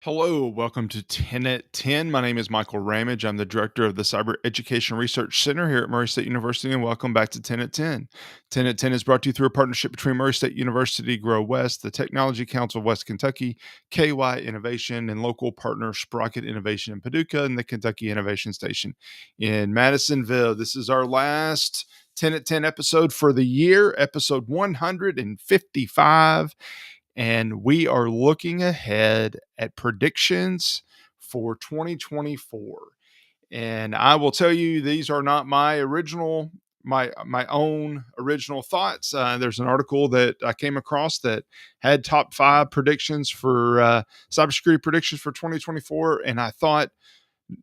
Hello, welcome to 10 at 10. My name is Michael Ramage. I'm the director of the Cyber Education Research Center here at Murray State University, and welcome back to 10 at 10. 10 at 10 is brought to you through a partnership between Murray State University, Grow West, the Technology Council of West Kentucky, KY Innovation, and local partner Sprocket Innovation in Paducah, and the Kentucky Innovation Station in Madisonville. This is our last 10 at 10 episode for the year, episode 155. And we are looking ahead at predictions for 2024. And I will tell you, these are not my own original thoughts. There's an article that I came across that had top five predictions for cybersecurity predictions for 2024, and I thought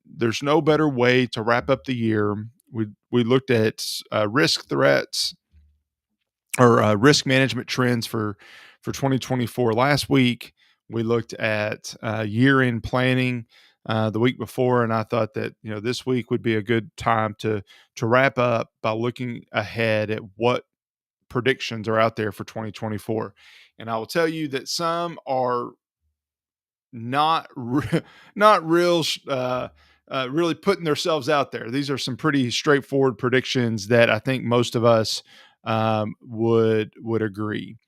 there's no better way to wrap up the year. We looked at risk threats or risk management trends for 2024. Last week we looked at year-end planning the week before, and I thought that this week would be a good time to wrap up by looking ahead at what predictions are out there for 2024. And I will tell you that some are not not real really putting themselves out there. These are some pretty straightforward predictions that I think most of us would agree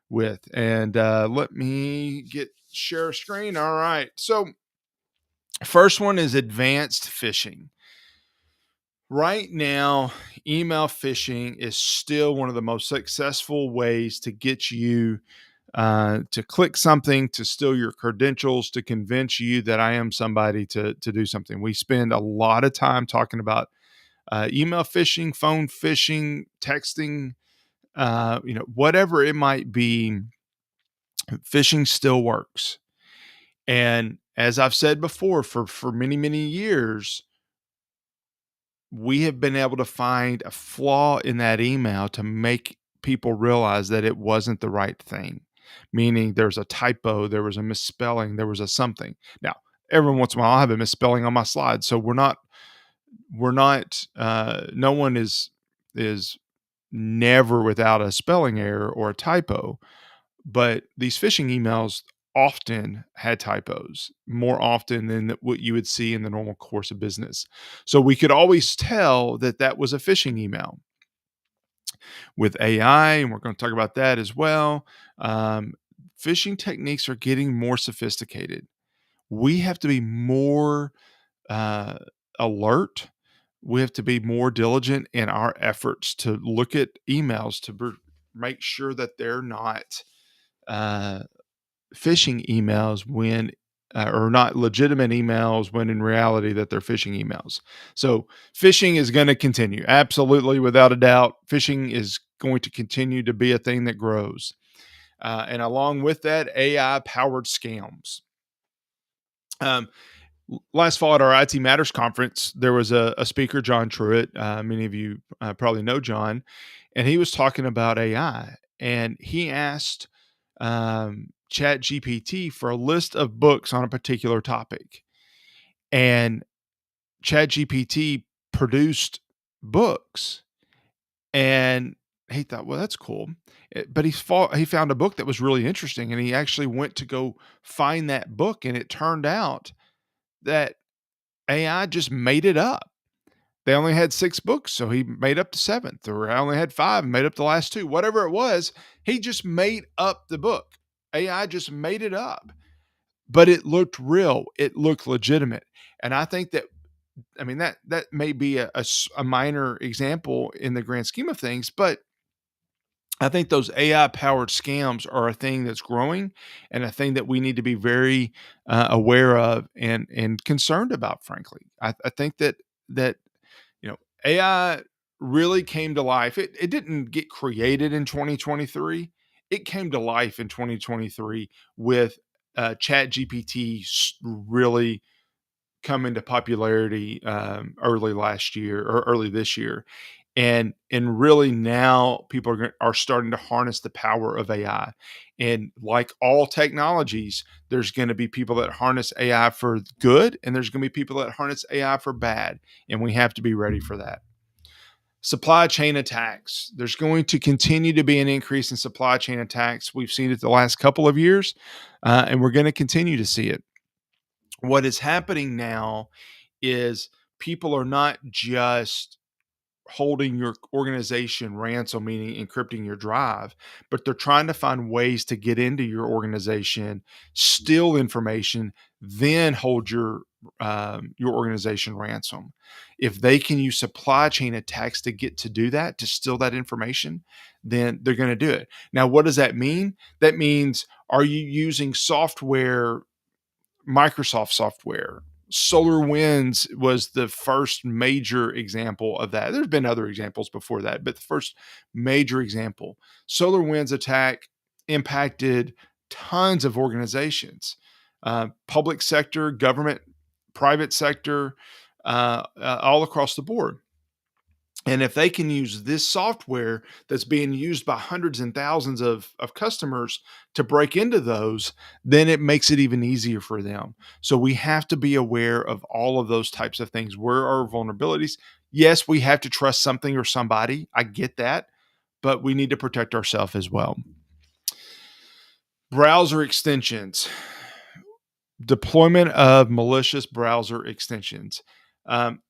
with. And let me share a screen. All right. So first one is advanced phishing. Right now, email phishing is still one of the most successful ways to get you to click something, to steal your credentials, to convince you that I am somebody to do something. We spend a lot of time talking about email phishing, phone phishing, texting, whatever it might be. Phishing still works. And as I've said before, for many, many years, we have been able to find a flaw in that email to make people realize that it wasn't the right thing, meaning there's a typo, there was a misspelling, there was a something. Now, every once in a while, I have a misspelling on my slide, so no one is never without a spelling error or a typo. But these phishing emails often had typos, more often than what you would see in the normal course of business. So we could always tell that that was a phishing email. With AI, and we're going to talk about that as well, phishing techniques are getting more sophisticated. We have to be more uh, alert. We have to be more diligent in our efforts to look at emails to make sure that they're not uh, phishing emails when or not legitimate emails when in reality that they're phishing emails. So phishing is going to continue. Absolutely, without a doubt. Phishing is going to continue to be a thing that grows. And along with that, AI powered scams. Um, Last fall at our IT Matters conference, there was a speaker, John Truitt. Many of you probably know John, and he was talking about AI. And he asked Chat GPT for a list of books on a particular topic. And Chat GPT produced books. And he thought, well, that's cool. But he found a book that was really interesting. And he actually went to go find that book. And it turned out that AI just made it up. They only had 6 books, so he made up the 7th, or I only had 5 and made up the last 2. Whatever it was, he just made up the book. AI just made it up, but it looked real. It looked legitimate. And I think that, I mean, that may be a minor example in the grand scheme of things, but I think those AI powered scams are a thing that's growing and a thing that we need to be very aware of and concerned about. Frankly, I think that AI really came to life. It didn't get created in 2023. It came to life in 2023 with Chat GPT really come into popularity early last year or early this year, and really now people are starting to harness the power of AI. And like all technologies, there's going to be people that harness AI for good, and there's going to be people that harness AI for bad, and we have to be ready for that. Supply chain attacks. There's going to continue to be an increase in supply chain attacks. We've seen it the last couple of years, and we're going to continue to see it. What is happening now is people are not just holding your organization ransom, meaning encrypting your drive, but they're trying to find ways to get into your organization, steal information, then hold your organization ransom. If they can use supply chain attacks to get to do that, to steal that information, then they're going to do it. Now, what does that mean? That means, are you using software, Microsoft software? SolarWinds was the first major example of that. There's been other examples before that, but the first major example. SolarWinds attack impacted tons of organizations, public sector, government, private sector, all across the board. And if they can use this software that's being used by hundreds and thousands of customers to break into those, then it makes it even easier for them. So we have to be aware of all of those types of things. Where are vulnerabilities? Yes, we have to trust something or somebody. I get that, but we need to protect ourselves as well. Browser extensions, deployment of malicious browser extensions. Um,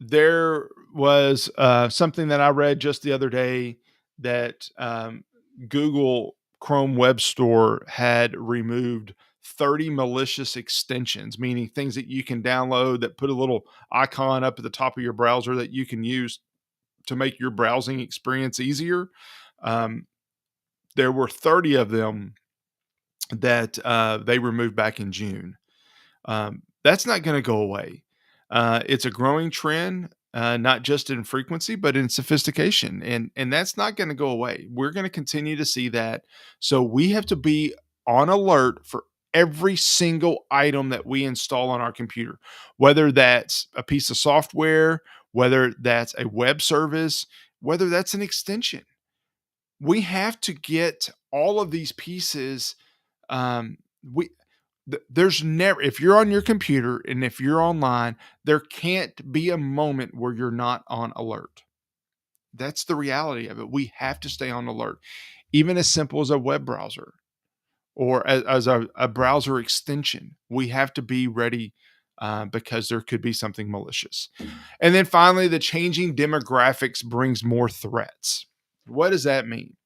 there was something that I read just the other day that Google Chrome Web Store had removed 30 malicious extensions, meaning things that you can download that put a little icon up at the top of your browser that you can use to make your browsing experience easier. Um, there were 30 of them that they removed back in June. That's not going to go away. It's a growing trend, not just in frequency, but in sophistication, and that's not going to go away. We're going to continue to see that. So we have to be on alert for every single item that we install on our computer, whether that's a piece of software, whether that's a web service, whether that's an extension. We have to get all of these pieces. We there's never, if you're on your computer and if you're online, there can't be a moment where you're not on alert. That's the reality of it. We have to stay on alert, even as simple as a web browser or as a browser extension. We have to be ready because there could be something malicious. And then finally, the changing demographics brings more threats. What does that mean?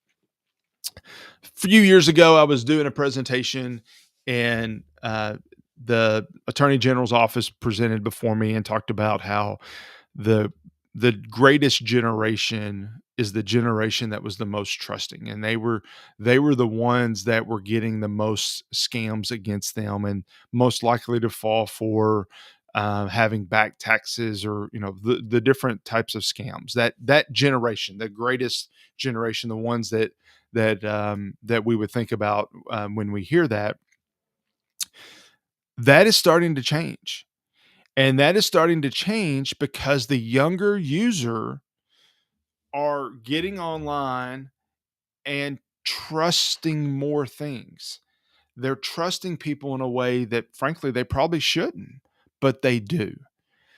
A few years ago, I was doing a presentation, and the Attorney General's office presented before me and talked about how the the greatest generation is the generation that was the most trusting, and they were the ones that were getting the most scams against them and most likely to fall for having back taxes, or the different types of scams. That generation, the greatest generation, the ones that we would think about when we hear that, that is starting to change. And that is starting to change because the younger user are getting online and trusting more things. They're trusting people in a way that, frankly, they probably shouldn't, but they do.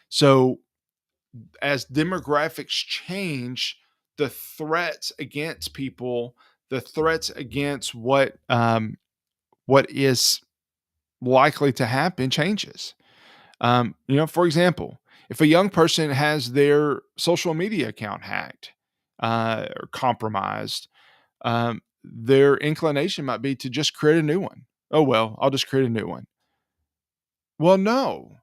So, as demographics change, the threats against people, the threats against what is likely to happen changes. For example, if a young person has their social media account hacked or compromised, their inclination might be to just create a new one. Oh, well, I'll just create a new one. Well, no.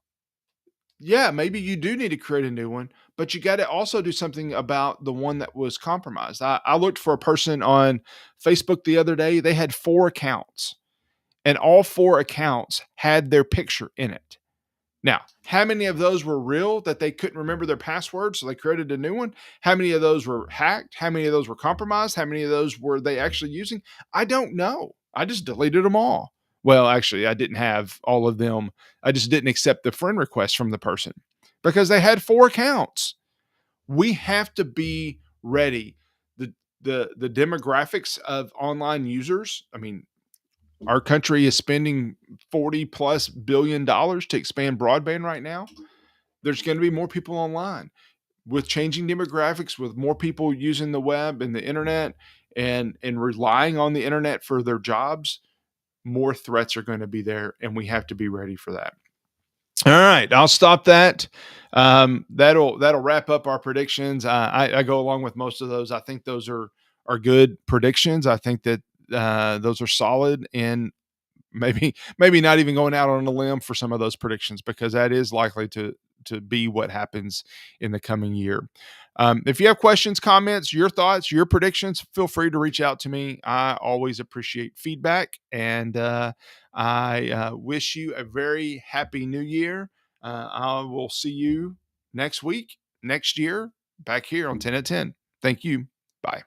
Yeah, maybe you do need to create a new one, but you got to also do something about the one that was compromised. I looked for a person on Facebook the other day. They had 4 accounts, and all 4 accounts had their picture in it. Now, how many of those were real that they couldn't remember their password, so they created a new one? How many of those were hacked? How many of those were compromised? How many of those were they actually using? I don't know. I just deleted them all. Well, actually, I didn't have all of them. I just didn't accept the friend request from the person because they had 4 accounts. We have to be ready. The demographics of online users, I mean, our country is spending $40+ billion to expand broadband right now. There's going to be more people online with changing demographics, with more people using the web and the internet and relying on the internet for their jobs. more threats are going to be there, and we have to be ready for that. All right, I'll stop that. That'll wrap up our predictions. I go along with most of those. I think those are good predictions. I think that those are solid, and maybe not even going out on a limb for some of those predictions, because that is likely to be what happens in the coming year. If you have questions, comments, your thoughts, your predictions, feel free to reach out to me. I always appreciate feedback, and I wish you a very happy new year. I will see you next week, next year, back here on 10 at 10. Thank you. Bye.